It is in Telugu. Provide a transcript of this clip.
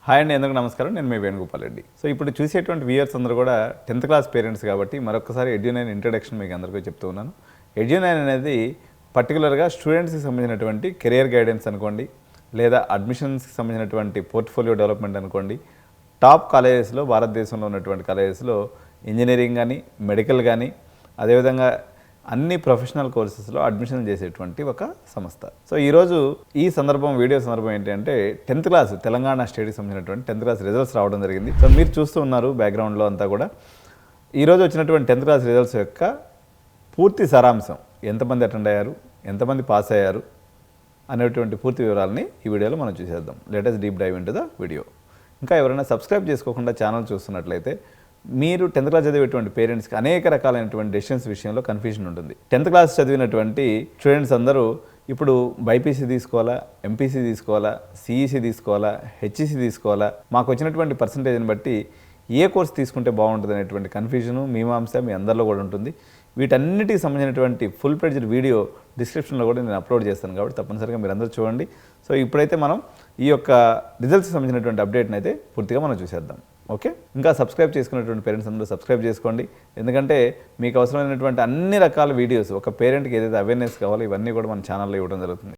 హాయ్ అండి, అందరికీ నమస్కారం. నేను మీ వేణుగోపాల్ రెడ్డి. సో ఇప్పుడు చూసేటువంటి వ్యూయర్స్ అందరూ కూడా 10th క్లాస్ పేరెంట్స్ కాబట్టి మరొకసారి ఎడ్యు9 ఇంట్రడక్షన్ మీకు అందరికీ చెప్తూ ఉన్నాను. ఎడ్యు9 అనేది పర్టికులర్గా స్టూడెంట్స్కి సంబంధించినటువంటి కెరియర్ గైడెన్స్ అనుకోండి, లేదా అడ్మిషన్స్కి సంబంధించినటువంటి పోర్ట్ఫోలియో డెవలప్మెంట్ అనుకోండి, టాప్ కాలేజెస్లో భారతదేశంలో ఉన్నటువంటి కాలేజెస్లో ఇంజనీరింగ్ కానీ, మెడికల్ కానీ, అదేవిధంగా అన్ని ప్రొఫెషనల్ కోర్సెస్లో అడ్మిషన్ చేసేటువంటి ఒక సంస్థ. సో ఈరోజు ఈ వీడియో సందర్భం ఏంటంటే 10th క్లాస్ తెలంగాణ స్టేట్కి సంబంధించినటువంటి 10th క్లాస్ రిజల్ట్స్ రావడం జరిగింది. సో మీరు చూస్తూ ఉన్నారు బ్యాక్గ్రౌండ్లో అంతా కూడా. ఈరోజు వచ్చినటువంటి 10th క్లాస్ రిజల్ట్స్ యొక్క పూర్తి సారాంశం, ఎంతమంది అటెండ్ అయ్యారు, ఎంతమంది పాస్ అయ్యారు అనేటువంటి పూర్తి వివరాలని ఈ వీడియోలో మనం చూసేద్దాం. Let us deep dive into the video. ఇంకా ఎవరైనా సబ్స్క్రైబ్ చేసుకోకుండా ఛానల్ చూస్తున్నట్లయితే మీరు 10th క్లాస్ చదివేటువంటి పేరెంట్స్కి అనేక రకాలైనటువంటి డెసిషన్స్ విషయంలో కన్ఫ్యూజన్ ఉంటుంది. 10th క్లాస్ చదివినటువంటి స్టూడెంట్స్ అందరూ ఇప్పుడు బైపీసీ తీసుకోవాలా, ఎంపీసీ తీసుకోవాలా, సిఈసీ తీసుకోవాలా, హెచ్ఈసీ తీసుకోవాలా, మాకు వచ్చినటువంటి పర్సంటేజ్ని బట్టి ఏ కోర్స్ తీసుకుంటే బాగుంటుంది అనేటువంటి కన్ఫ్యూజను మీమాంస మీ అందరిలో కూడా ఉంటుంది. వీటన్నిటికి సంబంధించినటువంటి ఫుల్ ప్లేజ్డ్ వీడియో డిస్క్రిప్షన్లో కూడా నేను అప్లోడ్ చేస్తాను కాబట్టి తప్పనిసరిగా మీరు అందరూ చూడండి. సో ఇప్పుడైతే మనం ఈ యొక్క రిజల్ట్స్కి సంబంధించినటువంటి అప్డేట్ని అయితే పూర్తిగా మనం చూసేద్దాం. ఓకే, ఇంకా సబ్స్క్రైబ్ చేసుకున్నటువంటి పేరెంట్స్ అందరూ సబ్స్క్రైబ్ చేసుకోండి. ఎందుకంటే మీకు అవసరమైనటువంటి అన్ని రకాల వీడియోస్ ఒక పేరెంట్కి ఏదైతే అవేర్నెస్ కావాలో ఇవన్నీ కూడా మన ఛానల్లో ఇవ్వడం జరుగుతుంది.